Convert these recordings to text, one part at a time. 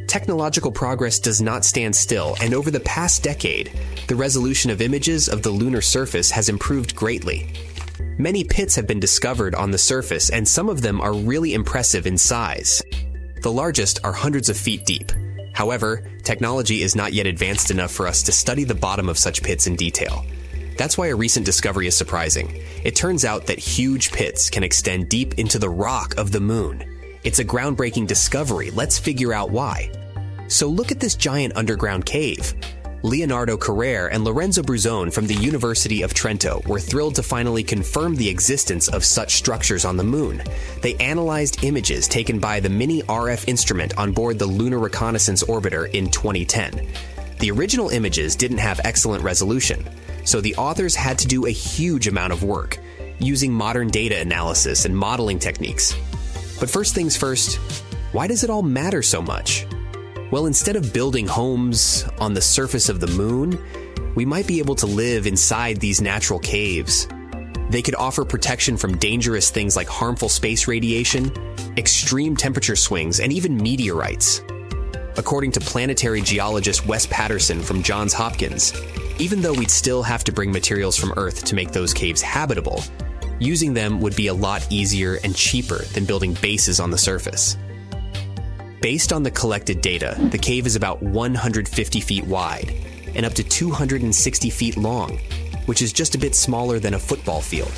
Technological progress does not stand still, and over the past decade, the resolution of images of the lunar surface has improved greatly. Many pits have been discovered on the surface, and some of them are really impressive in size. The largest are hundreds of feet deep. However, technology is not yet advanced enough for us to study the bottom of such pits in detail. That's why a recent discovery is surprising. It turns out that huge pits can extend deep into the rock of the moon. It's a groundbreaking discovery. Let's figure out why. So look at this giant underground cave. Leonardo Carrere and Lorenzo Bruzone from the University of Trento were thrilled to finally confirm the existence of such structures on the moon. They analyzed images taken by the mini RF instrument on board the Lunar Reconnaissance Orbiter in 2010. The original images didn't have excellent resolution, so the authors had to do a huge amount of work, using modern data analysis and modeling techniques. But first things first, why does it all matter so much? Well, instead of building homes on the surface of the moon, we might be able to live inside these natural caves. They could offer protection from dangerous things like harmful space radiation, extreme temperature swings, and even meteorites. According to planetary geologist Wes Patterson from Johns Hopkins, even though we'd still have to bring materials from Earth to make those caves habitable, using them would be a lot easier and cheaper than building bases on the surface. Based on the collected data, the cave is about 150 feet wide and up to 260 feet long, which is just a bit smaller than a football field.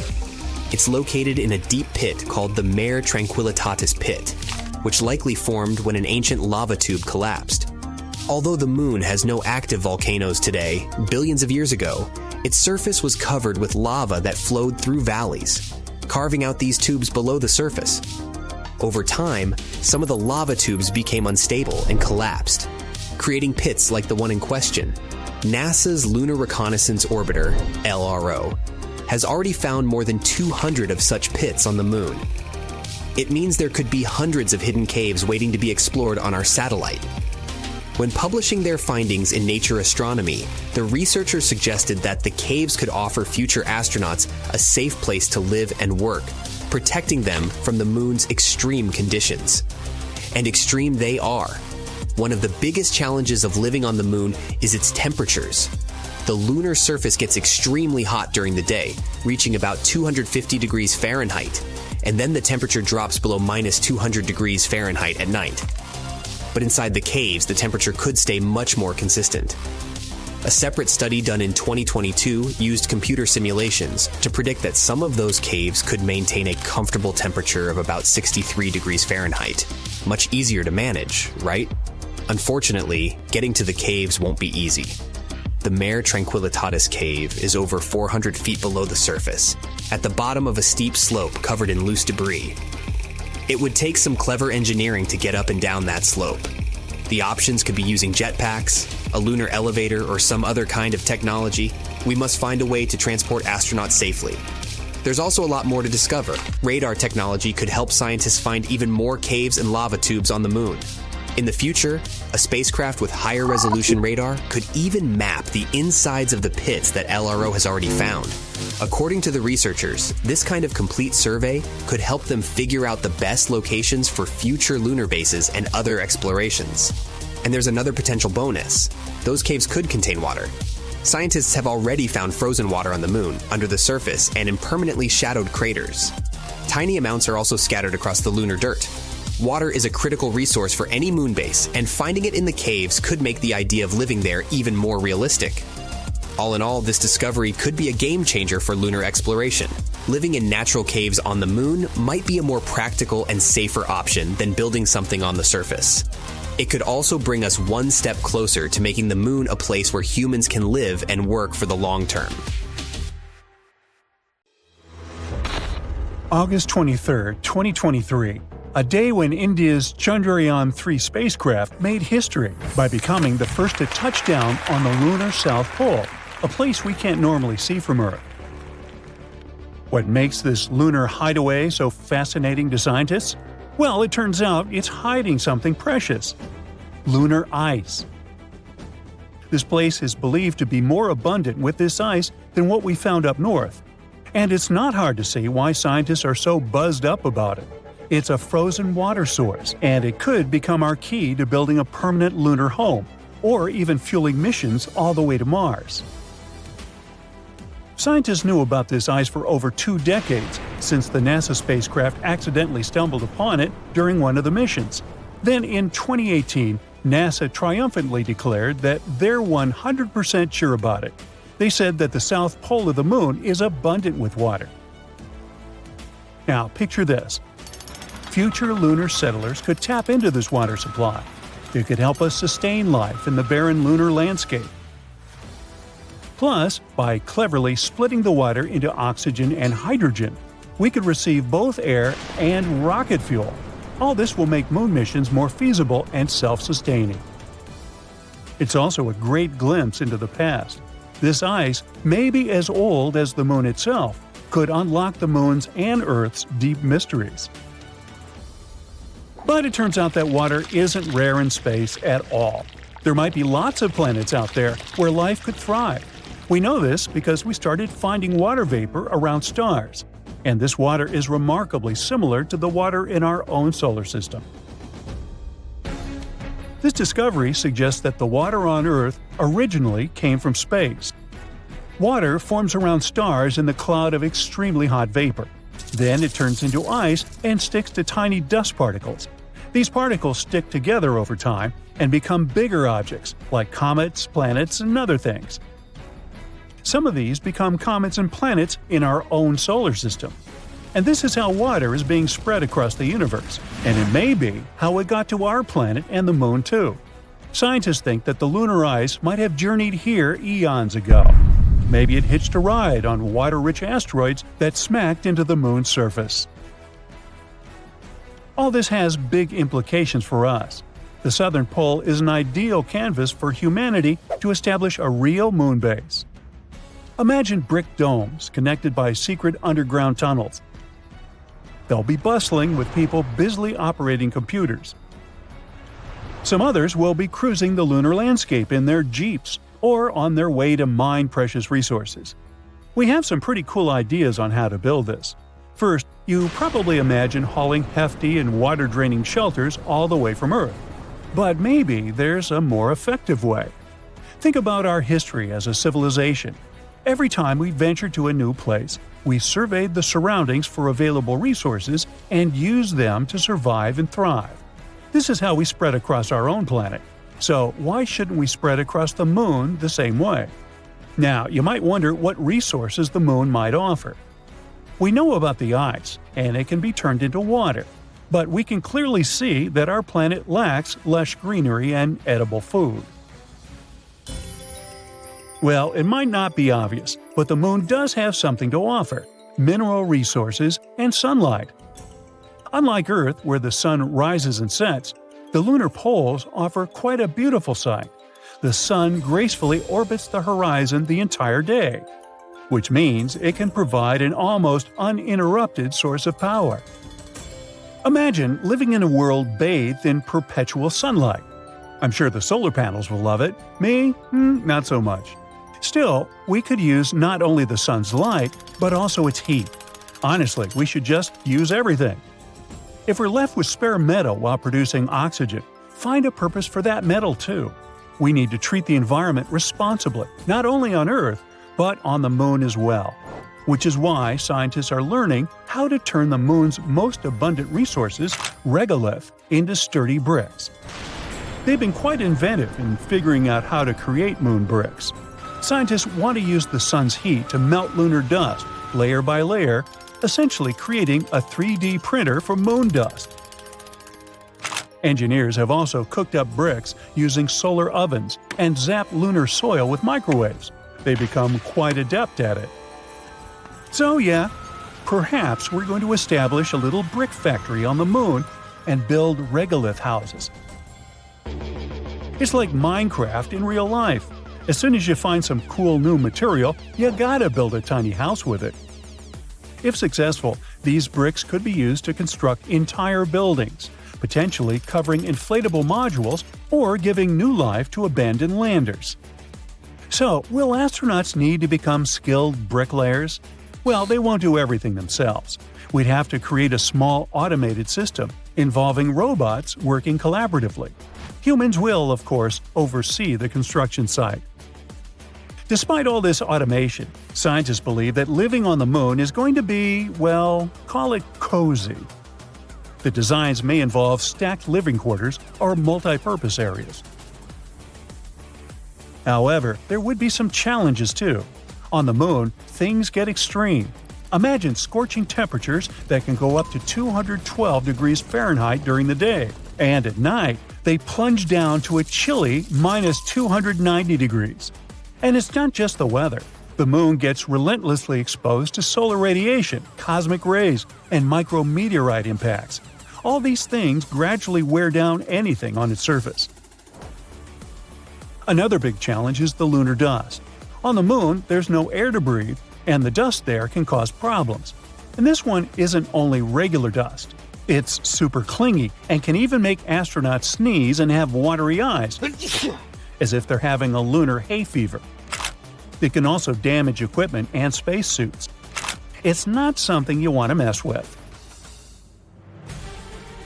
It's located in a deep pit called the Mare Tranquillitatis Pit, which likely formed when an ancient lava tube collapsed. Although the moon has no active volcanoes today, billions of years ago, its surface was covered with lava that flowed through valleys, carving out these tubes below the surface. Over time, some of the lava tubes became unstable and collapsed, creating pits like the one in question. NASA's Lunar Reconnaissance Orbiter, LRO, has already found more than 200 of such pits on the moon. It means there could be hundreds of hidden caves waiting to be explored on our satellite. When publishing their findings in Nature Astronomy, the researchers suggested that the caves could offer future astronauts a safe place to live and work, protecting them from the moon's extreme conditions. And extreme they are. One of the biggest challenges of living on the moon is its temperatures. The lunar surface gets extremely hot during the day, reaching about 250 degrees Fahrenheit, and then the temperature drops below minus 200 degrees Fahrenheit at night. But inside the caves, the temperature could stay much more consistent. A separate study done in 2022 used computer simulations to predict that some of those caves could maintain a comfortable temperature of about 63 degrees Fahrenheit. Much easier to manage, right? Unfortunately, getting to the caves won't be easy. The Mare Tranquillitatis cave is over 400 feet below the surface, at the bottom of a steep slope covered in loose debris. It would take some clever engineering to get up and down that slope. The options could be using jetpacks, a lunar elevator, or some other kind of technology. We must find a way to transport astronauts safely. There's also a lot more to discover. Radar technology could help scientists find even more caves and lava tubes on the moon. In the future, a spacecraft with higher resolution radar could even map the insides of the pits that LRO has already found. According to the researchers, this kind of complete survey could help them figure out the best locations for future lunar bases and other explorations. And there's another potential bonus. Those caves could contain water. Scientists have already found frozen water on the moon, under the surface, and in permanently shadowed craters. Tiny amounts are also scattered across the lunar dirt. Water is a critical resource for any moon base, and finding it in the caves could make the idea of living there even more realistic. All in all, this discovery could be a game changer for lunar exploration. Living in natural caves on the moon might be a more practical and safer option than building something on the surface. It could also bring us one step closer to making the moon a place where humans can live and work for the long term. August 23, 2023. A day when India's Chandrayaan-3 spacecraft made history by becoming the first to touch down on the lunar South Pole, a place we can't normally see from Earth. What makes this lunar hideaway so fascinating to scientists? Well, it turns out it's hiding something precious: lunar ice. This place is believed to be more abundant with this ice than what we found up north, and it's not hard to see why scientists are so buzzed up about it. It's a frozen water source, and it could become our key to building a permanent lunar home, or even fueling missions all the way to Mars. Scientists knew about this ice for over 2 decades, since the NASA spacecraft accidentally stumbled upon it during one of the missions. Then in 2018, NASA triumphantly declared that they're 100% sure about it. They said that the south pole of the moon is abundant with water. Now, picture this. Future lunar settlers could tap into this water supply. It could help us sustain life in the barren lunar landscape. Plus, by cleverly splitting the water into oxygen and hydrogen, we could receive both air and rocket fuel. All this will make moon missions more feasible and self-sustaining. It's also a great glimpse into the past. This ice, maybe as old as the moon itself, could unlock the moon's and Earth's deep mysteries. But it turns out that water isn't rare in space at all. There might be lots of planets out there where life could thrive. We know this because we started finding water vapor around stars, and this water is remarkably similar to the water in our own solar system. This discovery suggests that the water on Earth originally came from space. Water forms around stars in the cloud of extremely hot vapor. Then it turns into ice and sticks to tiny dust particles. These particles stick together over time and become bigger objects, like comets, planets, and other things. Some of these become comets and planets in our own solar system. And this is how water is being spread across the universe, and it may be how it got to our planet and the moon too. Scientists think that the lunar ice might have journeyed here eons ago. Maybe it hitched a ride on water-rich asteroids that smacked into the moon's surface. All this has big implications for us. The southern pole is an ideal canvas for humanity to establish a real moon base. Imagine brick domes connected by secret underground tunnels. They'll be bustling with people busily operating computers. Some others will be cruising the lunar landscape in their jeeps or on their way to mine precious resources. We have some pretty cool ideas on how to build this. First, you probably imagine hauling hefty and water-draining shelters all the way from Earth. But maybe there's a more effective way. Think about our history as a civilization. Every time we ventured to a new place, we surveyed the surroundings for available resources and used them to survive and thrive. This is how we spread across our own planet. So why shouldn't we spread across the moon the same way? Now, you might wonder what resources the moon might offer. We know about the ice, and it can be turned into water. But we can clearly see that our planet lacks lush greenery and edible food. Well, it might not be obvious, but the moon does have something to offer: mineral resources and sunlight. Unlike Earth, where the sun rises and sets, the lunar poles offer quite a beautiful sight. The sun gracefully orbits the horizon the entire day, which means it can provide an almost uninterrupted source of power. Imagine living in a world bathed in perpetual sunlight. I'm sure the solar panels will love it. Me? Not so much. Still, we could use not only the sun's light, but also its heat. Honestly, we should just use everything. If we're left with spare metal while producing oxygen, find a purpose for that metal too. We need to treat the environment responsibly, not only on Earth, but on the moon as well. Which is why scientists are learning how to turn the moon's most abundant resources, regolith, into sturdy bricks. They've been quite inventive in figuring out how to create moon bricks. Scientists want to use the sun's heat to melt lunar dust, layer by layer, essentially creating a 3D printer for moon dust. Engineers have also cooked up bricks using solar ovens and zapped lunar soil with microwaves. They become quite adept at it. So yeah, perhaps we're going to establish a little brick factory on the moon and build regolith houses. It's like Minecraft in real life. As soon as you find some cool new material, you gotta build a tiny house with it. If successful, these bricks could be used to construct entire buildings, potentially covering inflatable modules or giving new life to abandoned landers. So, will astronauts need to become skilled bricklayers? Well, they won't do everything themselves. We'd have to create a small automated system involving robots working collaboratively. Humans will, of course, oversee the construction site. Despite all this automation, scientists believe that living on the moon is going to be, well, call it cozy. The designs may involve stacked living quarters or multi-purpose areas. However, there would be some challenges too. On the moon, things get extreme. Imagine scorching temperatures that can go up to 212 degrees Fahrenheit during the day, and at night, they plunge down to a chilly minus 290 degrees. And it's not just the weather. The moon gets relentlessly exposed to solar radiation, cosmic rays, and micrometeorite impacts. All these things gradually wear down anything on its surface. Another big challenge is the lunar dust. On the moon, there's no air to breathe, and the dust there can cause problems. And this one isn't only regular dust. It's super clingy and can even make astronauts sneeze and have watery eyes, as if they're having a lunar hay fever. It can also damage equipment and spacesuits. It's not something you want to mess with.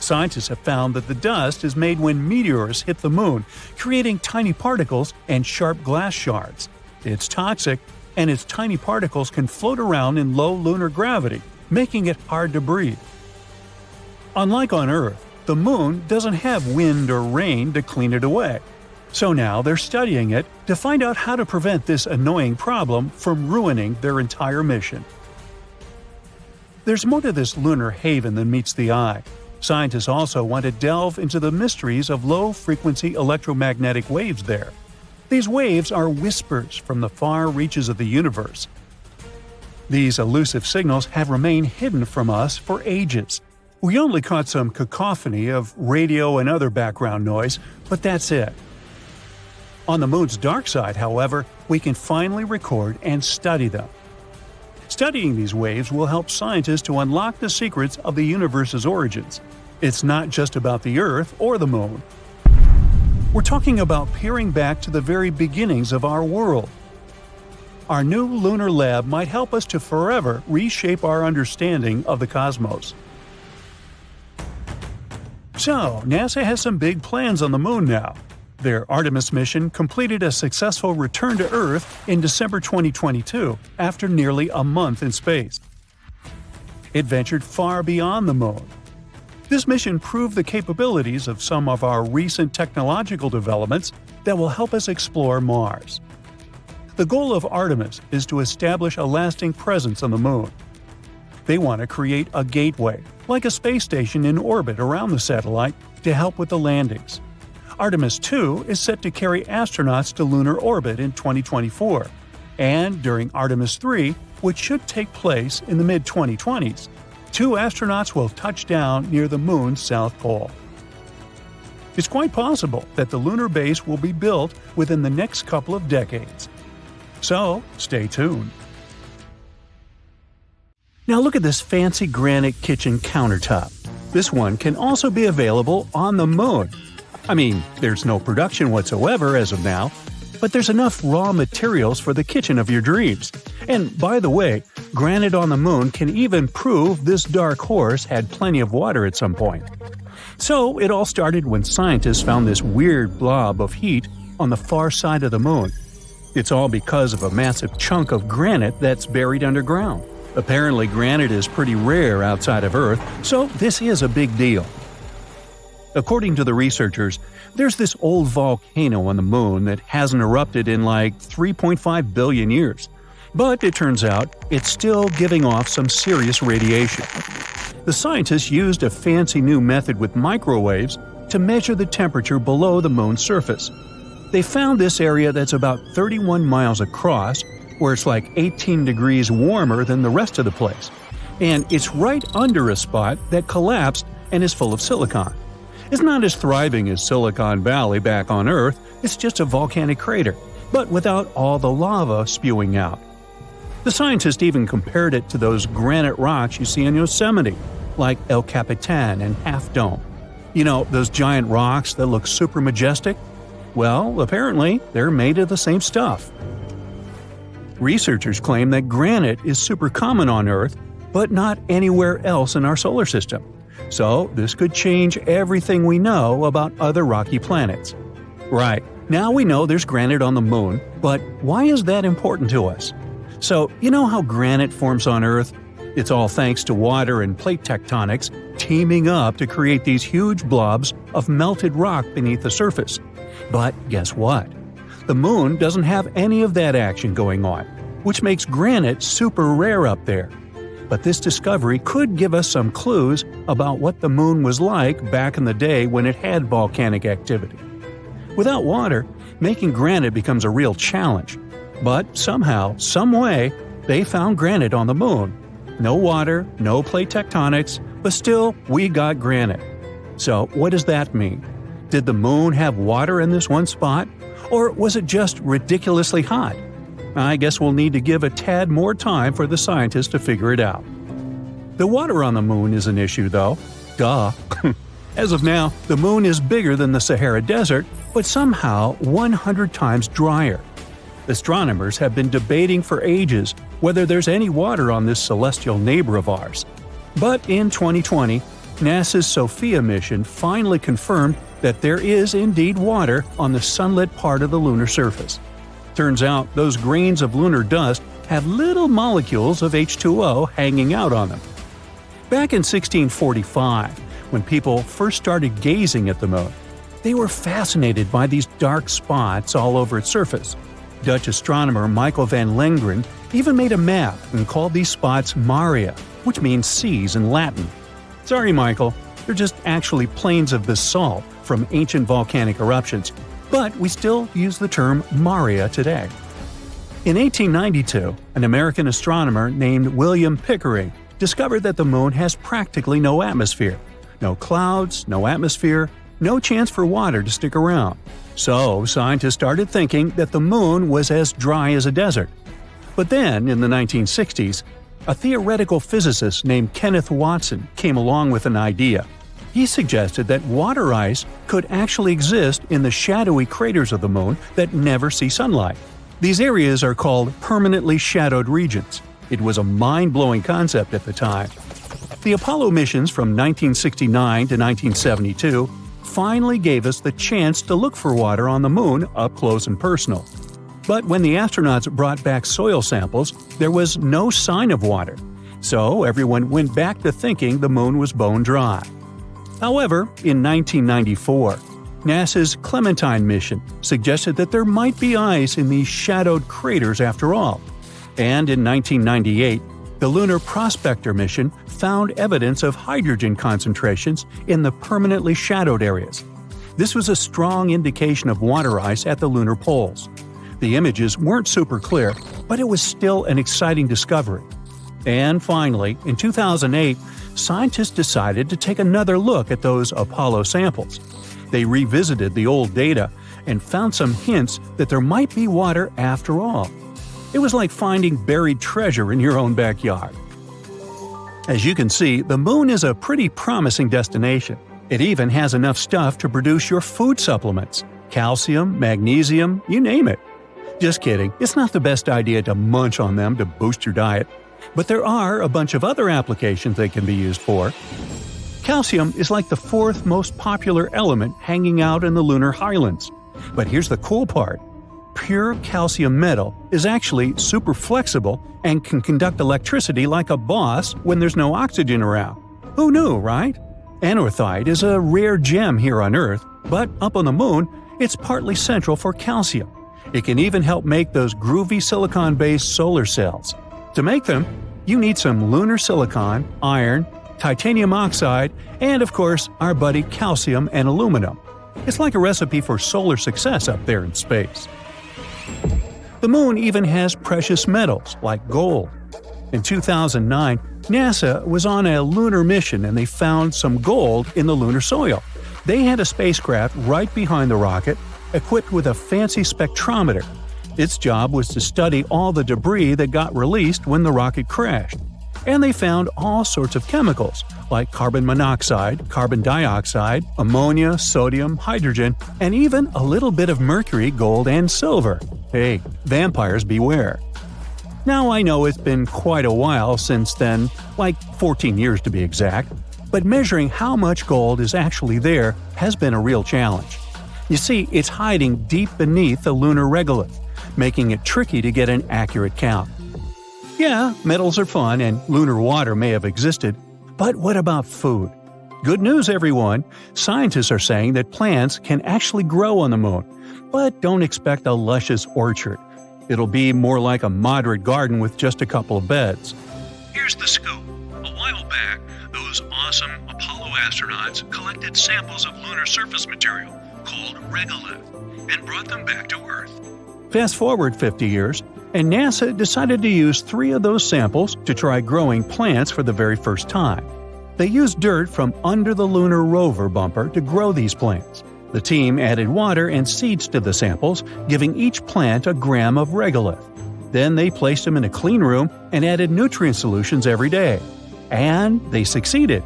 Scientists have found that the dust is made when meteors hit the moon, creating tiny particles and sharp glass shards. It's toxic, and its tiny particles can float around in low lunar gravity, making it hard to breathe. Unlike on Earth, the moon doesn't have wind or rain to clean it away. So now they're studying it to find out how to prevent this annoying problem from ruining their entire mission. There's more to this lunar haven than meets the eye. Scientists also want to delve into the mysteries of low-frequency electromagnetic waves there. These waves are whispers from the far reaches of the universe. These elusive signals have remained hidden from us for ages. We only caught some cacophony of radio and other background noise, but that's it. On the moon's dark side, however, we can finally record and study them. Studying these waves will help scientists to unlock the secrets of the universe's origins. It's not just about the Earth or the moon. We're talking about peering back to the very beginnings of our world. Our new lunar lab might help us to forever reshape our understanding of the cosmos. So, NASA has some big plans on the moon now. Their Artemis mission completed a successful return to Earth in December 2022 after nearly a month in space. It ventured far beyond the moon. This mission proved the capabilities of some of our recent technological developments that will help us explore Mars. The goal of Artemis is to establish a lasting presence on the moon. They want to create a gateway, like a space station in orbit around the satellite, to help with the landings. Artemis 2 is set to carry astronauts to lunar orbit in 2024, and during Artemis 3, which should take place in the mid-2020s, 2 astronauts will touch down near the moon's south pole. It's quite possible that the lunar base will be built within the next couple of decades. So, stay tuned. Now look at this fancy granite kitchen countertop. This one can also be available on the moon. I mean, there's no production whatsoever as of now, but there's enough raw materials for the kitchen of your dreams. And by the way, granite on the moon can even prove this dark horse had plenty of water at some point. So it all started when scientists found this weird blob of heat on the far side of the moon. It's all because of a massive chunk of granite that's buried underground. Apparently, granite is pretty rare outside of Earth, so this is a big deal. According to the researchers, there's this old volcano on the moon that hasn't erupted in like 3.5 billion years. But it turns out it's still giving off some serious radiation. The scientists used a fancy new method with microwaves to measure the temperature below the moon's surface. They found this area that's about 31 miles across, where it's like 18 degrees warmer than the rest of the place. And it's right under a spot that collapsed and is full of silicon. It's not as thriving as Silicon Valley back on Earth, it's just a volcanic crater, but without all the lava spewing out. The scientists even compared it to those granite rocks you see in Yosemite, like El Capitan and Half Dome. You know, those giant rocks that look super majestic? Well, apparently, they're made of the same stuff. Researchers claim that granite is super common on Earth, but not anywhere else in our solar system. So this could change everything we know about other rocky planets. Right, now we know there's granite on the moon, but why is that important to us? So, you know how granite forms on Earth? It's all thanks to water and plate tectonics teaming up to create these huge blobs of melted rock beneath the surface. But guess what? The moon doesn't have any of that action going on, which makes granite super rare up there. But this discovery could give us some clues about what the moon was like back in the day when it had volcanic activity. Without water, making granite becomes a real challenge. But somehow, some way, they found granite on the moon. No water, no plate tectonics, but still, we got granite. So what does that mean? Did the moon have water in this one spot? Or was it just ridiculously hot? I guess we'll need to give a tad more time for the scientists to figure it out. The water on the moon is an issue, though. Duh. As of now, the moon is bigger than the Sahara Desert, but somehow 100 times drier. Astronomers have been debating for ages whether there's any water on this celestial neighbor of ours. But in 2020, NASA's SOFIA mission finally confirmed that there is indeed water on the sunlit part of the lunar surface. Turns out those grains of lunar dust have little molecules of H2O hanging out on them. Back in 1645, when people first started gazing at the moon, they were fascinated by these dark spots all over its surface. Dutch astronomer Michael van Lengren even made a map and called these spots Maria, which means seas in Latin. Sorry, Michael, they're just actually plains of basalt from ancient volcanic eruptions, but we still use the term Maria today. In 1892, an American astronomer named William Pickering discovered that the moon has practically no atmosphere. No clouds, no atmosphere, no chance for water to stick around. So scientists started thinking that the moon was as dry as a desert. But then, in the 1960s, a theoretical physicist named Kenneth Watson came along with an idea. He suggested that water ice could actually exist in the shadowy craters of the moon that never see sunlight. These areas are called permanently shadowed regions. It was a mind-blowing concept at the time. The Apollo missions from 1969 to 1972 finally gave us the chance to look for water on the moon up close and personal. But when the astronauts brought back soil samples, there was no sign of water. So everyone went back to thinking the moon was bone dry. However, in 1994, NASA's Clementine mission suggested that there might be ice in these shadowed craters after all. And in 1998, the Lunar Prospector mission found evidence of hydrogen concentrations in the permanently shadowed areas. This was a strong indication of water ice at the lunar poles. The images weren't super clear, but it was still an exciting discovery. And finally, in 2008, scientists decided to take another look at those Apollo samples. They revisited the old data and found some hints that there might be water after all. It was like finding buried treasure in your own backyard. As you can see, the moon is a pretty promising destination. It even has enough stuff to produce your food supplements – calcium, magnesium, you name it. Just kidding, it's not the best idea to munch on them to boost your diet. But there are a bunch of other applications they can be used for. Calcium is like the fourth most popular element hanging out in the lunar highlands. But here's the cool part. Pure calcium metal is actually super flexible and can conduct electricity like a boss when there's no oxygen around. Who knew, right? Anorthite is a rare gem here on Earth, but up on the moon, it's partly central for calcium. It can even help make those groovy silicon-based solar cells. To make them, you need some lunar silicon, iron, titanium oxide, and of course, our buddy calcium and aluminum. It's like a recipe for solar success up there in space. The moon even has precious metals like gold. In 2009, NASA was on a lunar mission and they found some gold in the lunar soil. They had a spacecraft right behind the rocket, equipped with a fancy spectrometer. Its job was to study all the debris that got released when the rocket crashed. And they found all sorts of chemicals, like carbon monoxide, carbon dioxide, ammonia, sodium, hydrogen, and even a little bit of mercury, gold, and silver. Hey, vampires beware. Now I know it's been quite a while since then, like 14 years to be exact, but measuring how much gold is actually there has been a real challenge. You see, it's hiding deep beneath the lunar regolith, making it tricky to get an accurate count. Yeah, metals are fun and lunar water may have existed, but what about food? Good news, everyone! Scientists are saying that plants can actually grow on the moon, but don't expect a luscious orchard. It'll be more like a moderate garden with just a couple of beds. Here's the scoop. A while back, those awesome Apollo astronauts collected samples of lunar surface material called regolith and brought them back to Earth. Fast forward 50 years, and NASA decided to use 3 of those samples to try growing plants for the very first time. They used dirt from under the lunar rover bumper to grow these plants. The team added water and seeds to the samples, giving each plant a gram of regolith. Then they placed them in a clean room and added nutrient solutions every day. And they succeeded.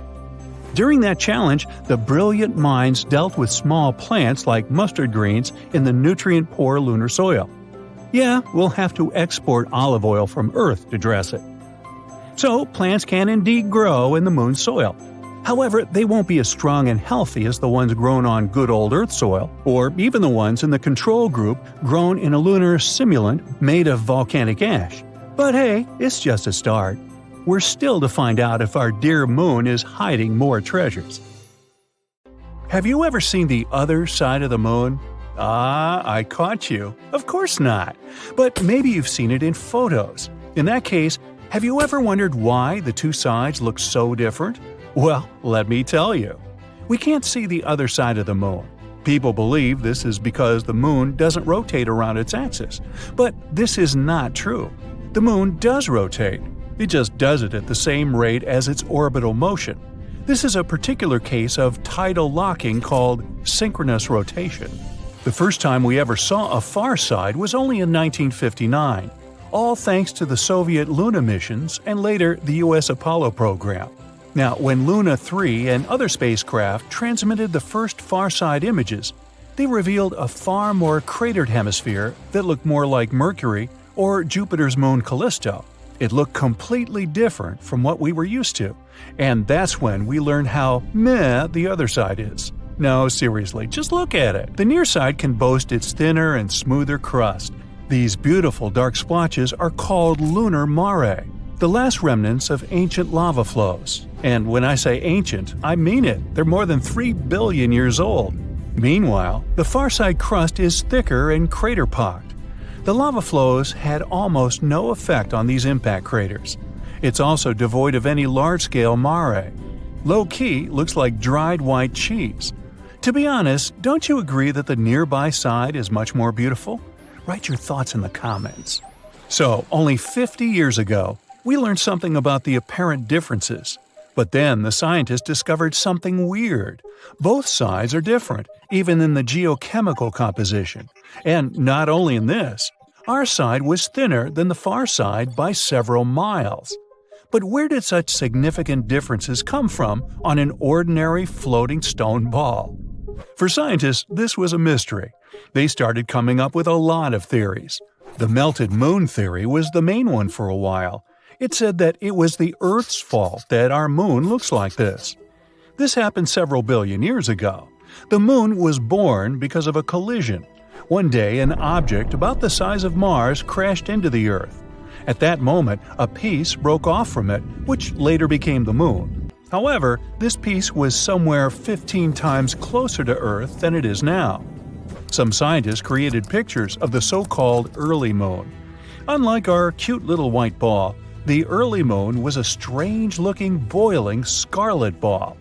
During that challenge, the brilliant minds dealt with small plants like mustard greens in the nutrient-poor lunar soil. Yeah, we'll have to export olive oil from Earth to dress it. So, plants can indeed grow in the moon's soil. However, they won't be as strong and healthy as the ones grown on good old Earth soil, or even the ones in the control group grown in a lunar simulant made of volcanic ash. But hey, it's just a start. We're still to find out if our dear moon is hiding more treasures. Have you ever seen the other side of the moon? I caught you. Of course not. But maybe you've seen it in photos. In that case, have you ever wondered why the two sides look so different? Well, let me tell you. We can't see the other side of the moon. People believe this is because the moon doesn't rotate around its axis. But this is not true. The moon does rotate. It just does it at the same rate as its orbital motion. This is a particular case of tidal locking called synchronous rotation. The first time we ever saw a far side was only in 1959, all thanks to the Soviet Luna missions and later the US Apollo program. Now, when Luna 3 and other spacecraft transmitted the first far-side images, they revealed a far more cratered hemisphere that looked more like Mercury or Jupiter's moon Callisto. It looked completely different from what we were used to, and that's when we learned how meh the other side is. No, seriously, just look at it. The near side can boast its thinner and smoother crust. These beautiful dark splotches are called lunar mare, the last remnants of ancient lava flows. And when I say ancient, I mean it. They're more than 3 billion years old. Meanwhile, the far side crust is thicker and crater-pocked. The lava flows had almost no effect on these impact craters. It's also devoid of any large-scale mare. Low-key looks like dried white cheese. To be honest, don't you agree that the nearby side is much more beautiful? Write your thoughts in the comments. So, only 50 years ago, we learned something about the apparent differences. But then the scientists discovered something weird. Both sides are different, even in the geochemical composition. And not only in this, our side was thinner than the far side by several miles. But where did such significant differences come from on an ordinary floating stone ball? For scientists, this was a mystery. They started coming up with a lot of theories. The melted moon theory was the main one for a while. It said that it was the Earth's fault that our moon looks like this. This happened several billion years ago. The moon was born because of a collision. One day, an object about the size of Mars crashed into the Earth. At that moment, a piece broke off from it, which later became the moon. However, this piece was somewhere 15 times closer to Earth than it is now. Some scientists created pictures of the so-called early moon. Unlike our cute little white ball, the early moon was a strange-looking, boiling scarlet ball.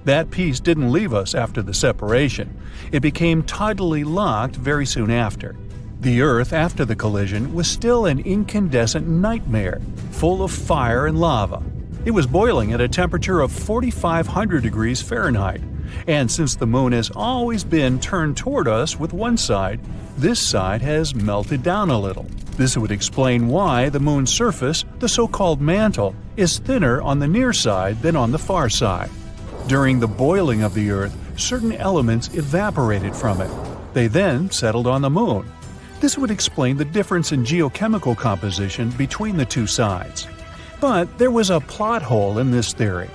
That piece didn't leave us after the separation. It became tidally locked very soon after. The Earth after the collision was still an incandescent nightmare, full of fire and lava. It was boiling at a temperature of 4,500 degrees Fahrenheit. And since the moon has always been turned toward us with one side, this side has melted down a little. This would explain why the moon's surface, the so-called mantle, is thinner on the near side than on the far side. During the boiling of the Earth, certain elements evaporated from it. They then settled on the moon. This would explain the difference in geochemical composition between the two sides. But there was a plot hole in this theory.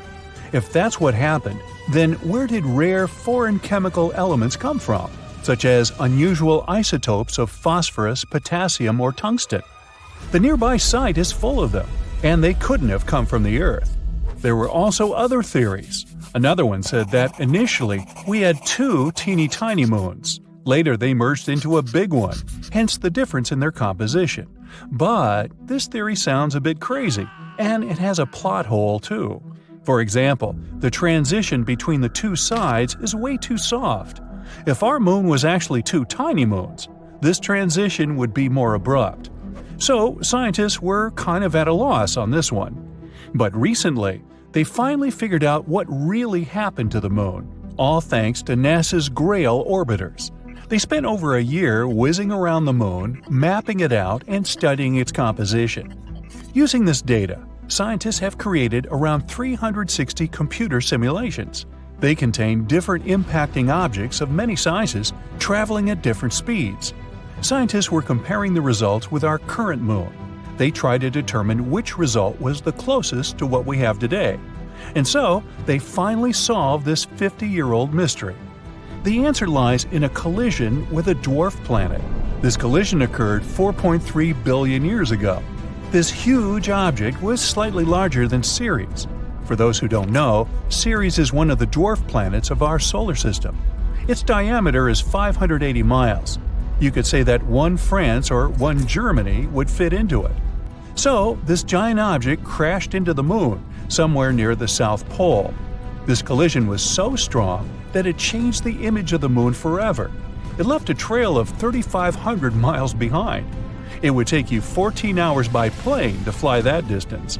If that's what happened, then where did rare foreign chemical elements come from, such as unusual isotopes of phosphorus, potassium, or tungsten? The nearby site is full of them, and they couldn't have come from the Earth. There were also other theories. Another one said that initially we had two teeny-tiny moons. Later they merged into a big one, hence the difference in their composition. But this theory sounds a bit crazy, and it has a plot hole too. For example, the transition between the two sides is way too soft. If our moon was actually two tiny moons, this transition would be more abrupt. So scientists were kind of at a loss on this one. But recently, they finally figured out what really happened to the moon, all thanks to NASA's Grail orbiters. They spent over a year whizzing around the moon, mapping it out, and studying its composition. Using this data, scientists have created around 360 computer simulations. They contain different impacting objects of many sizes, traveling at different speeds. Scientists were comparing the results with our current moon. They tried to determine which result was the closest to what we have today. And so, they finally solved this 50-year-old mystery. The answer lies in a collision with a dwarf planet. This collision occurred 4.3 billion years ago. This huge object was slightly larger than Ceres. For those who don't know, Ceres is one of the dwarf planets of our solar system. Its diameter is 580 miles. You could say that one France or one Germany would fit into it. So, this giant object crashed into the moon, somewhere near the South Pole. This collision was so strong that it changed the image of the moon forever. It left a trail of 3,500 miles behind. It would take you 14 hours by plane to fly that distance.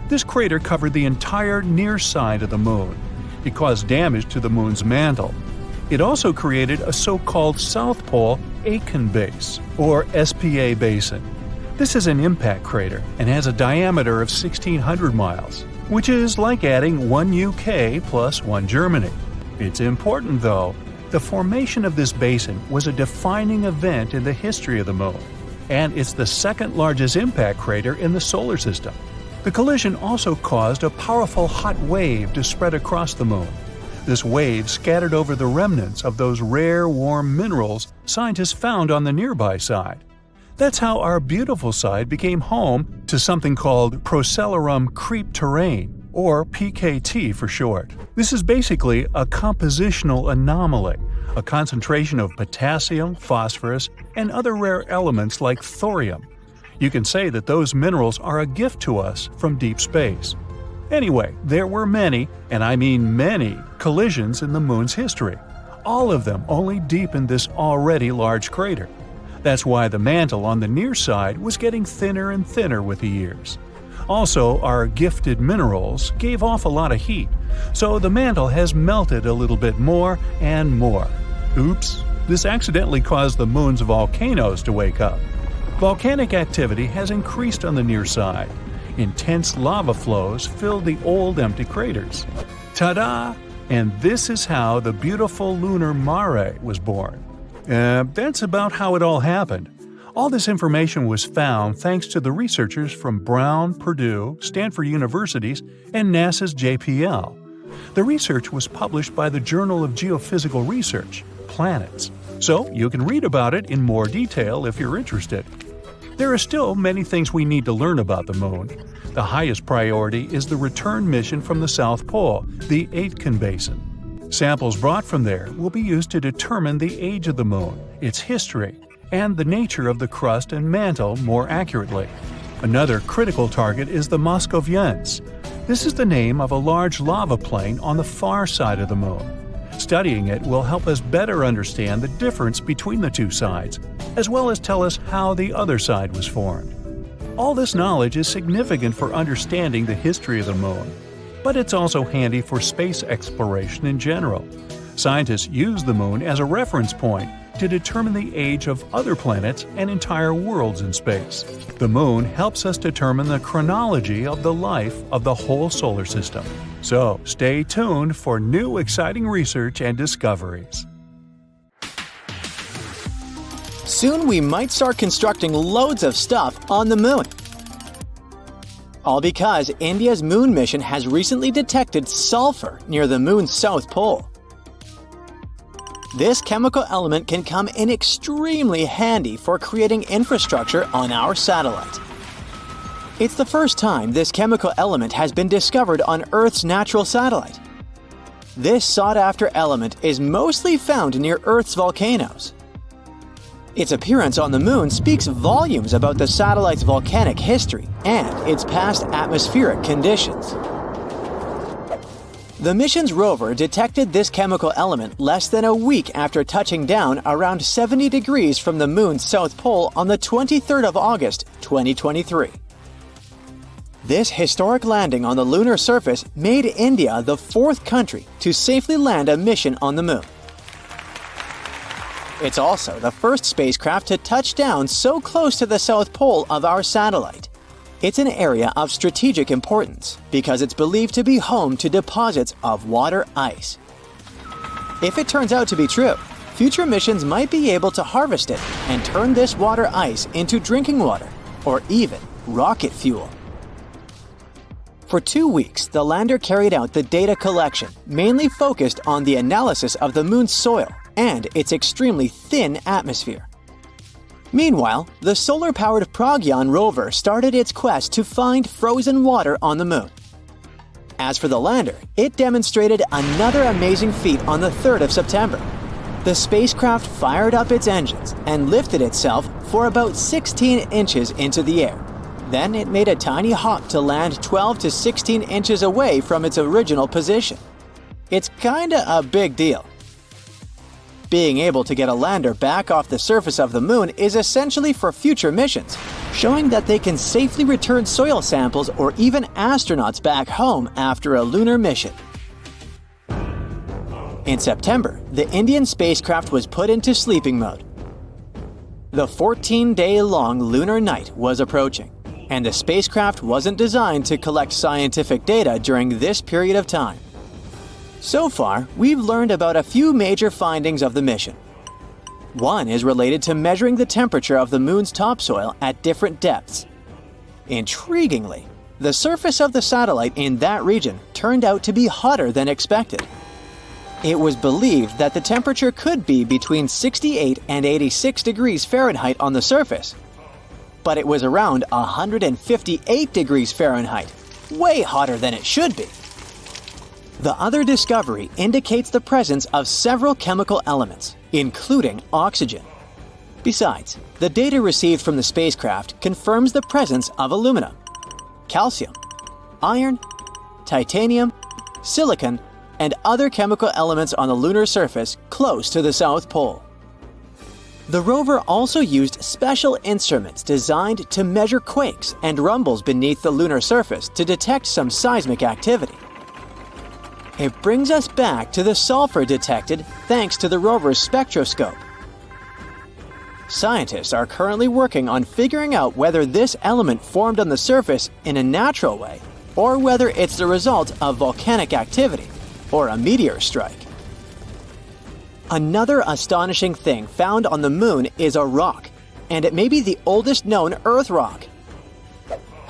This crater covered the entire near side of the moon. It caused damage to the moon's mantle. It also created a so-called South Pole-Aitken base, or SPA Basin. This is an impact crater and has a diameter of 1,600 miles, which is like adding one UK plus one Germany. It's important though. The formation of this basin was a defining event in the history of the moon, and it's the second largest impact crater in the solar system. The collision also caused a powerful hot wave to spread across the moon. This wave scattered over the remnants of those rare warm minerals scientists found on the nearby side. That's how our beautiful side became home to something called Procellarum creep terrain, or PKT for short. This is basically a compositional anomaly, a concentration of potassium, phosphorus, and other rare elements like thorium. You can say that those minerals are a gift to us from deep space. Anyway, there were many, and I mean many, collisions in the moon's history. All of them only deepened this already large crater. That's why the mantle on the near side was getting thinner and thinner with the years. Also, our gifted minerals gave off a lot of heat, so the mantle has melted a little bit more and more. Oops, this accidentally caused the moon's volcanoes to wake up. Volcanic activity has increased on the near side. Intense lava flows filled the old empty craters. Ta-da! And this is how the beautiful lunar mare was born. That's about how it all happened. All this information was found thanks to the researchers from Brown, Purdue, Stanford Universities, and NASA's JPL. The research was published by the Journal of Geophysical Research, Planets, so you can read about it in more detail if you're interested. There are still many things we need to learn about the moon. The highest priority is the return mission from the South Pole, the Aitken Basin. Samples brought from there will be used to determine the age of the moon, its history, and the nature of the crust and mantle more accurately. Another critical target is the Moscovians. This is the name of a large lava plain on the far side of the moon. Studying it will help us better understand the difference between the two sides, as well as tell us how the other side was formed. All this knowledge is significant for understanding the history of the moon, but it's also handy for space exploration in general. Scientists use the moon as a reference point to determine the age of other planets and entire worlds in space. The moon helps us determine the chronology of the life of the whole solar system. So, stay tuned for new exciting research and discoveries. Soon we might start constructing loads of stuff on the moon. All because India's moon mission has recently detected sulfur near the moon's south pole. This chemical element can come in extremely handy for creating infrastructure on our satellite. It's the first time this chemical element has been discovered on Earth's natural satellite. This sought-after element is mostly found near Earth's volcanoes. Its appearance on the moon speaks volumes about the satellite's volcanic history and its past atmospheric conditions. The mission's rover detected this chemical element less than a week after touching down around 70 degrees from the moon's south pole on the 23rd of August, 2023. This historic landing on the lunar surface made India the fourth country to safely land a mission on the moon. It's also the first spacecraft to touch down so close to the south pole of our satellite. It's an area of strategic importance because it's believed to be home to deposits of water ice. If it turns out to be true, future missions might be able to harvest it and turn this water ice into drinking water or even rocket fuel. For 2 weeks, the lander carried out the data collection, mainly focused on the analysis of the moon's soil and its extremely thin atmosphere. Meanwhile, the solar-powered Pragyan rover started its quest to find frozen water on the moon. As for the lander, it demonstrated another amazing feat on the 3rd of September. The spacecraft fired up its engines and lifted itself for about 16 inches into the air. Then it made a tiny hop to land 12 to 16 inches away from its original position. It's kinda a big deal. Being able to get a lander back off the surface of the moon is essentially for future missions, showing that they can safely return soil samples or even astronauts back home after a lunar mission. In September, the Indian spacecraft was put into sleeping mode. The 14-day-long lunar night was approaching, and the spacecraft wasn't designed to collect scientific data during this period of time. So far, we've learned about a few major findings of the mission. One is related to measuring the temperature of the moon's topsoil at different depths. Intriguingly, the surface of the satellite in that region turned out to be hotter than expected. It was believed that the temperature could be between 68 and 86 degrees Fahrenheit on the surface, but it was around 158 degrees Fahrenheit, way hotter than it should be. The other discovery indicates the presence of several chemical elements, including oxygen. Besides, the data received from the spacecraft confirms the presence of aluminum, calcium, iron, titanium, silicon, and other chemical elements on the lunar surface close to the South Pole. The rover also used special instruments designed to measure quakes and rumbles beneath the lunar surface to detect some seismic activity. It brings us back to the sulfur detected thanks to the rover's spectroscope. Scientists are currently working on figuring out whether this element formed on the surface in a natural way or whether it's the result of volcanic activity or a meteor strike. Another astonishing thing found on the moon is a rock, and it may be the oldest known Earth rock.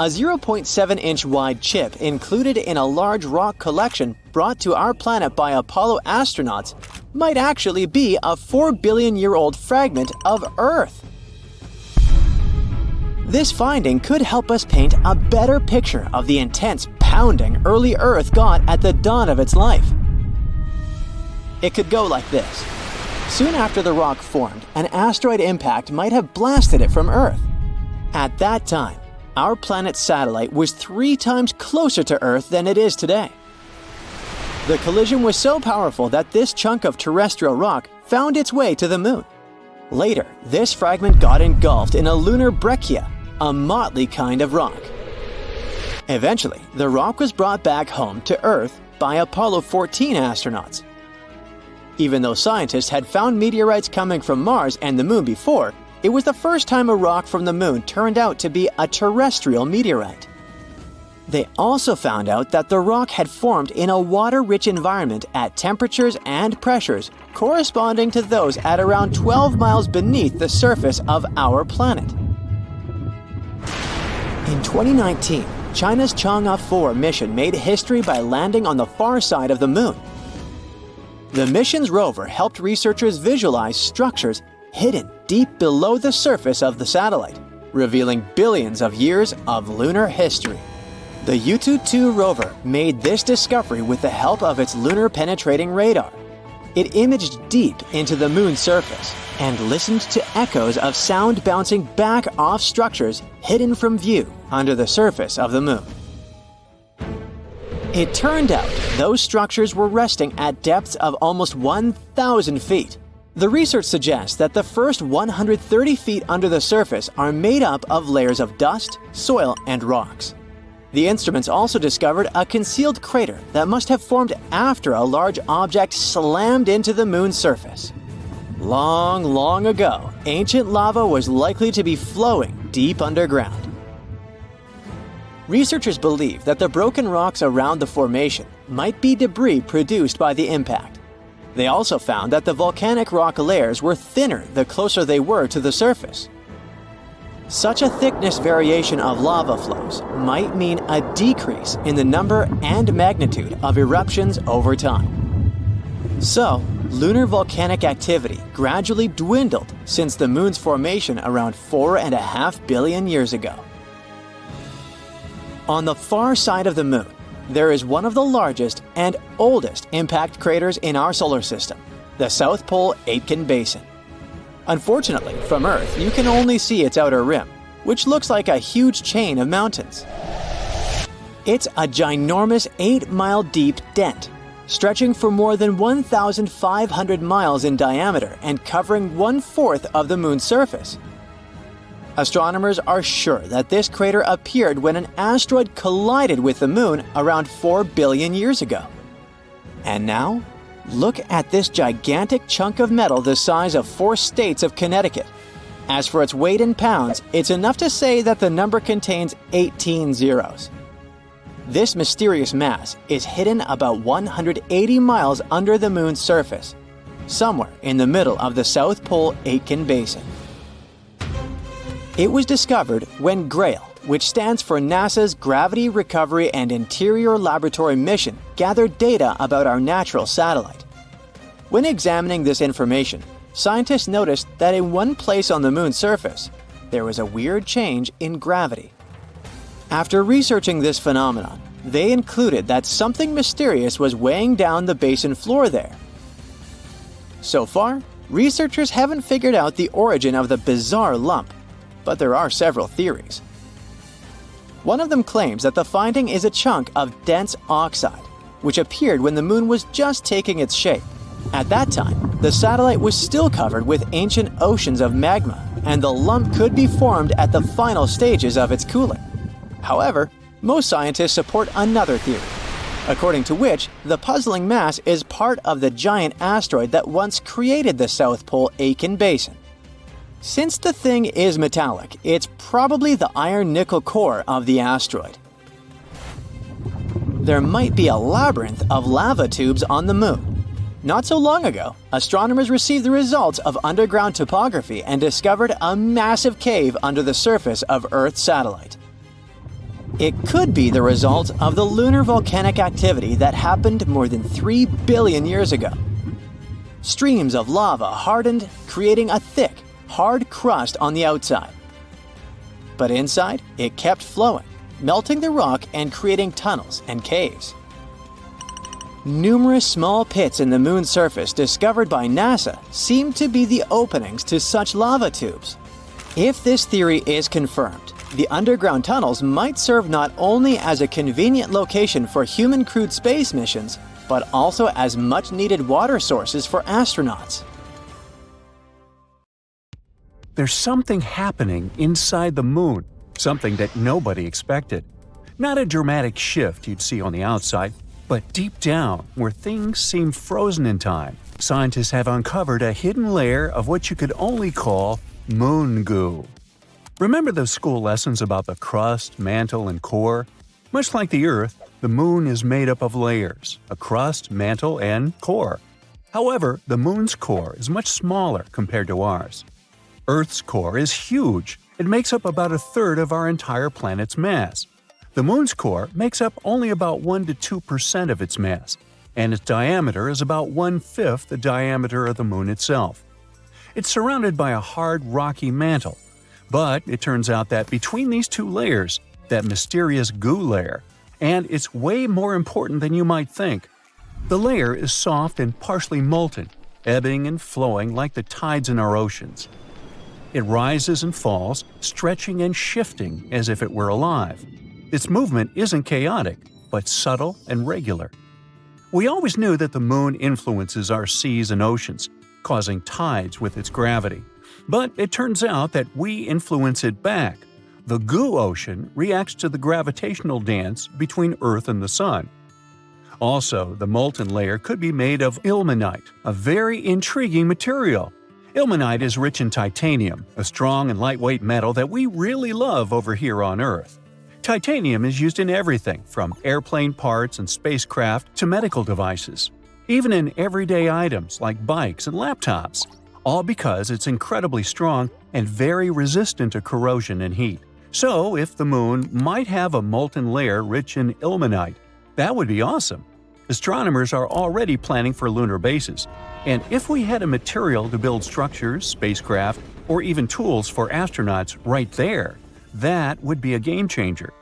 A 0.7-inch wide chip included in a large rock collection brought to our planet by Apollo astronauts might actually be a 4-billion-year-old fragment of Earth. This finding could help us paint a better picture of the intense pounding early Earth got at the dawn of its life. It could go like this. Soon after the rock formed, an asteroid impact might have blasted it from Earth. At that time, our planet's satellite was 3 times closer to Earth than it is today. The collision was so powerful that this chunk of terrestrial rock found its way to the moon. Later, this fragment got engulfed in a lunar breccia, a motley kind of rock. Eventually, the rock was brought back home to Earth by Apollo 14 astronauts. Even though scientists had found meteorites coming from Mars and the moon before, it was the first time a rock from the moon turned out to be a terrestrial meteorite. They also found out that the rock had formed in a water-rich environment at temperatures and pressures corresponding to those at around 12 miles beneath the surface of our planet. In 2019, China's Chang'e 4 mission made history by landing on the far side of the moon. The mission's rover helped researchers visualize structures hidden deep below the surface of the satellite, revealing billions of years of lunar history. The Yutu-2 rover made this discovery with the help of its lunar penetrating radar. It imaged deep into the moon's surface and listened to echoes of sound bouncing back off structures hidden from view under the surface of the moon. It turned out those structures were resting at depths of almost 1,000 feet. The research suggests that the first 130 feet under the surface are made up of layers of dust, soil, and rocks. The instruments also discovered a concealed crater that must have formed after a large object slammed into the moon's surface. Long, long ago, ancient lava was likely to be flowing deep underground. Researchers believe that the broken rocks around the formation might be debris produced by the impact. They also found that the volcanic rock layers were thinner the closer they were to the surface. Such a thickness variation of lava flows might mean a decrease in the number and magnitude of eruptions over time. So, lunar volcanic activity gradually dwindled since the moon's formation around 4.5 billion years ago. On the far side of the moon, there is one of the largest and oldest impact craters in our solar system, the South Pole-Aitken Basin. Unfortunately, from Earth, you can only see its outer rim, which looks like a huge chain of mountains. It's a ginormous 8-mile deep dent, stretching for more than 1,500 miles in diameter and covering 1/4 of the moon's surface. Astronomers are sure that this crater appeared when an asteroid collided with the moon around 4 billion years ago. And now, look at this gigantic chunk of metal the size of 4 states of Connecticut. As for its weight in pounds, it's enough to say that the number contains 18 zeros. This mysterious mass is hidden about 180 miles under the moon's surface, somewhere in the middle of the South Pole-Aitken Basin. It was discovered when GRAIL, which stands for NASA's Gravity Recovery and Interior Laboratory mission, gathered data about our natural satellite. When examining this information, scientists noticed that in one place on the moon's surface, there was a weird change in gravity. After researching this phenomenon, they concluded that something mysterious was weighing down the basin floor there. So far, researchers haven't figured out the origin of the bizarre lump, but there are several theories. One of them claims that the finding is a chunk of dense oxide, which appeared when the moon was just taking its shape. At that time, the satellite was still covered with ancient oceans of magma, and the lump could be formed at the final stages of its cooling. However, most scientists support another theory, according to which the puzzling mass is part of the giant asteroid that once created the South Pole-Aitken Basin. Since the thing is metallic, it's probably the iron-nickel core of the asteroid. There might be a labyrinth of lava tubes on the moon. Not so long ago, astronomers received the results of underground topography and discovered a massive cave under the surface of Earth's satellite. It could be the result of the lunar volcanic activity that happened more than 3 billion years ago. Streams of lava hardened, creating a thick, hard crust on the outside. But inside, it kept flowing, melting the rock and creating tunnels and caves. Numerous small pits in the moon's surface discovered by NASA seem to be the openings to such lava tubes. If this theory is confirmed, the underground tunnels might serve not only as a convenient location for human-crewed space missions, but also as much-needed water sources for astronauts. There's something happening inside the moon, something that nobody expected. Not a dramatic shift you'd see on the outside, but deep down, where things seem frozen in time, scientists have uncovered a hidden layer of what you could only call moon goo. Remember those school lessons about the crust, mantle, and core? Much like the Earth, the Moon is made up of layers, a crust, mantle, and core. However, the Moon's core is much smaller compared to ours. Earth's core is huge. It makes up about a third of our entire planet's mass. The Moon's core makes up only about 1 to 2% of its mass, and its diameter is about 1/5 the diameter of the Moon itself. It's surrounded by a hard, rocky mantle. But it turns out that between these two layers, that mysterious goo layer, and it's way more important than you might think. The layer is soft and partially molten, ebbing and flowing like the tides in our oceans. It rises and falls, stretching and shifting as if it were alive. Its movement isn't chaotic, but subtle and regular. We always knew that the Moon influences our seas and oceans, causing tides with its gravity. But it turns out that we influence it back. The goo ocean reacts to the gravitational dance between Earth and the Sun. Also, the molten layer could be made of ilmenite, a very intriguing material. Ilmenite is rich in titanium, a strong and lightweight metal that we really love over here on Earth. Titanium is used in everything from airplane parts and spacecraft to medical devices, even in everyday items like bikes and laptops, all because it's incredibly strong and very resistant to corrosion and heat. So, if the Moon might have a molten layer rich in ilmenite, that would be awesome. Astronomers are already planning for lunar bases, and if we had a material to build structures, spacecraft, or even tools for astronauts right there, that would be a game changer.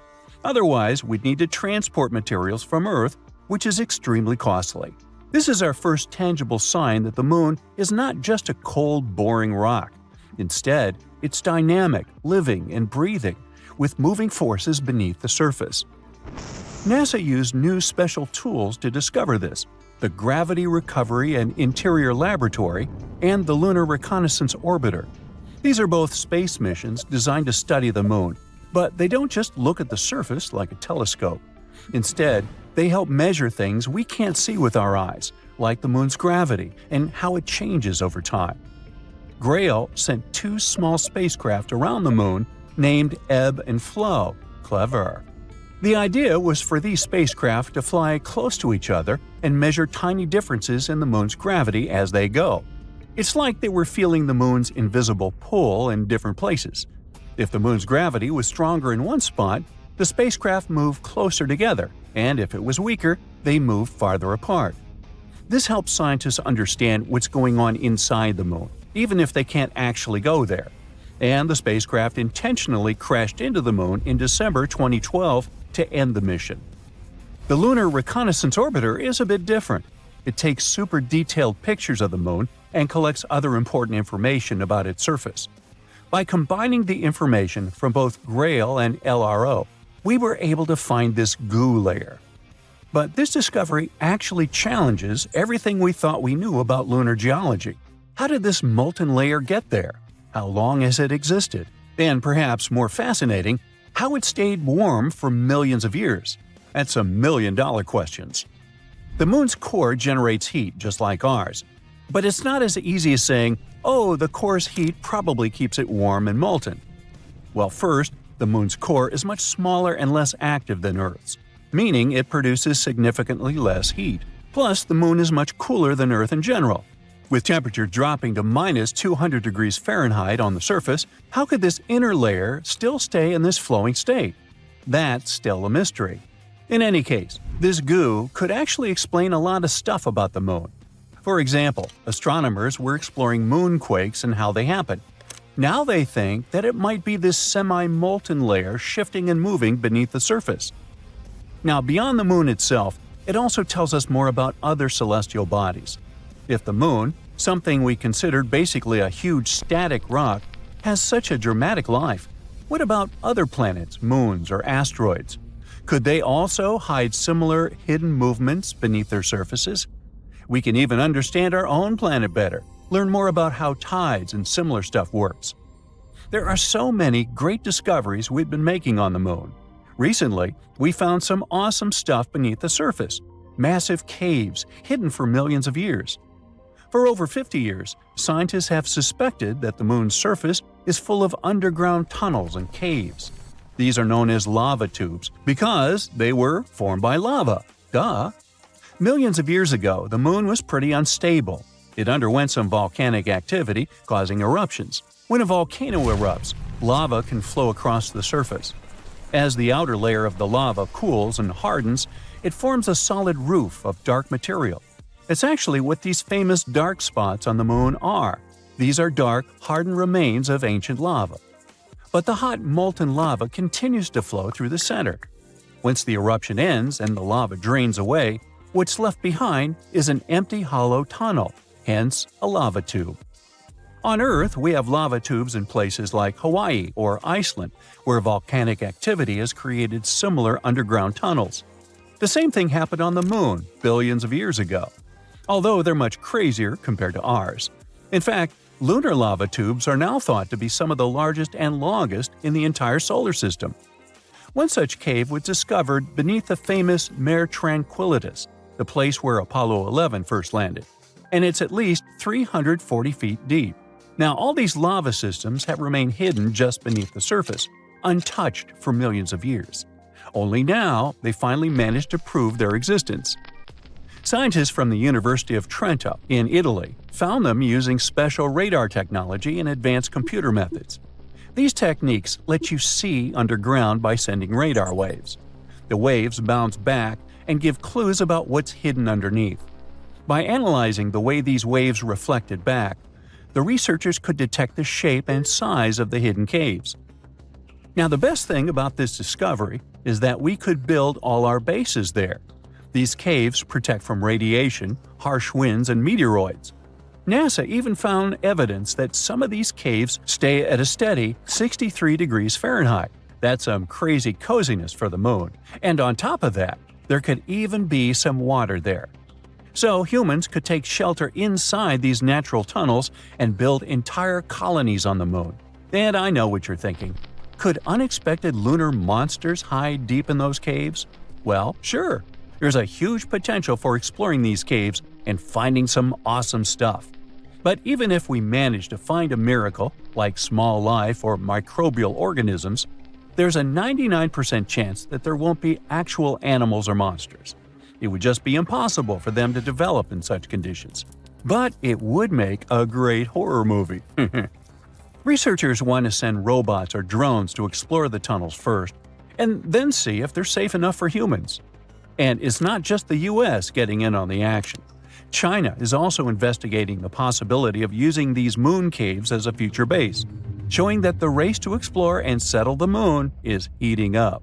Otherwise, we'd need to transport materials from Earth, which is extremely costly. This is our first tangible sign that the Moon is not just a cold, boring rock. Instead, it's dynamic, living, and breathing, with moving forces beneath the surface. NASA used new special tools to discover this: the Gravity Recovery and Interior Laboratory and the Lunar Reconnaissance Orbiter. These are both space missions designed to study the Moon, but they don't just look at the surface like a telescope. Instead, they help measure things we can't see with our eyes, like the Moon's gravity and how it changes over time. Grail sent 2 small spacecraft around the Moon named Ebb and Flow. Clever. The idea was for these spacecraft to fly close to each other and measure tiny differences in the Moon's gravity as they go. It's like they were feeling the Moon's invisible pull in different places. If the Moon's gravity was stronger in one spot, the spacecraft moved closer together, and if it was weaker, they moved farther apart. This helps scientists understand what's going on inside the Moon, even if they can't actually go there. And the spacecraft intentionally crashed into the Moon in December 2012 to end the mission. The Lunar Reconnaissance Orbiter is a bit different. It takes super detailed pictures of the Moon and collects other important information about its surface. By combining the information from both Grail and LRO, we were able to find this goo layer. But this discovery actually challenges everything we thought we knew about lunar geology. How did this molten layer get there? How long has it existed? And perhaps more fascinating, how it stayed warm for millions of years? That's $1 million questions. The Moon's core generates heat just like ours. But it's not as easy as saying, oh, the core's heat probably keeps it warm and molten. Well, first, the Moon's core is much smaller and less active than Earth's, meaning it produces significantly less heat. Plus, the Moon is much cooler than Earth in general. With temperature dropping to minus 200 degrees Fahrenheit on the surface, how could this inner layer still stay in this flowing state? That's still a mystery. In any case, this goo could actually explain a lot of stuff about the Moon. For example, astronomers were exploring moonquakes and how they happen. Now they think that it might be this semi-molten layer shifting and moving beneath the surface. Now, beyond the Moon itself, it also tells us more about other celestial bodies. If the Moon, something we considered basically a huge static rock, has such a dramatic life, what about other planets, moons, or asteroids? Could they also hide similar hidden movements beneath their surfaces? We can even understand our own planet better, learn more about how tides and similar stuff works. There are so many great discoveries we've been making on the Moon. Recently, we found some awesome stuff beneath the surface, massive caves hidden for millions of years. For over 50 years, scientists have suspected that the Moon's surface is full of underground tunnels and caves. These are known as lava tubes because they were formed by lava. Duh! Millions of years ago, the moon was pretty unstable. It underwent some volcanic activity, causing eruptions. When a volcano erupts, lava can flow across the surface. As the outer layer of the lava cools and hardens, it forms a solid roof of dark material. It's actually what these famous dark spots on the moon are. These are dark, hardened remains of ancient lava. But the hot, molten lava continues to flow through the center. Once the eruption ends and the lava drains away, what's left behind is an empty hollow tunnel, hence a lava tube. On Earth, we have lava tubes in places like Hawaii or Iceland, where volcanic activity has created similar underground tunnels. The same thing happened on the Moon billions of years ago, although they're much crazier compared to ours. In fact, lunar lava tubes are now thought to be some of the largest and longest in the entire solar system. One such cave was discovered beneath the famous Mare Tranquillitatis, the place where Apollo 11 first landed, and it's at least 340 feet deep. Now, all these lava systems have remained hidden just beneath the surface, untouched for millions of years. Only now, they finally managed to prove their existence. Scientists from the University of Trento in Italy found them using special radar technology and advanced computer methods. These techniques let you see underground by sending radar waves. The waves bounce back and give clues about what's hidden underneath. By analyzing the way these waves reflected back, the researchers could detect the shape and size of the hidden caves. Now, the best thing about this discovery is that we could build all our bases there. These caves protect from radiation, harsh winds, and meteoroids. NASA even found evidence that some of these caves stay at a steady 63 degrees Fahrenheit. That's some crazy coziness for the moon. And on top of that, there could even be some water there. So humans could take shelter inside these natural tunnels and build entire colonies on the moon. And I know what you're thinking. Could unexpected lunar monsters hide deep in those caves? Well, sure. There's a huge potential for exploring these caves and finding some awesome stuff. But even if we manage to find a miracle, like small life or microbial organisms, there's a 99% chance that there won't be actual animals or monsters. It would just be impossible for them to develop in such conditions. But it would make a great horror movie. Researchers want to send robots or drones to explore the tunnels first, and then see if they're safe enough for humans. And it's not just the US getting in on the action. China is also investigating the possibility of using these moon caves as a future base, showing that the race to explore and settle the moon is heating up.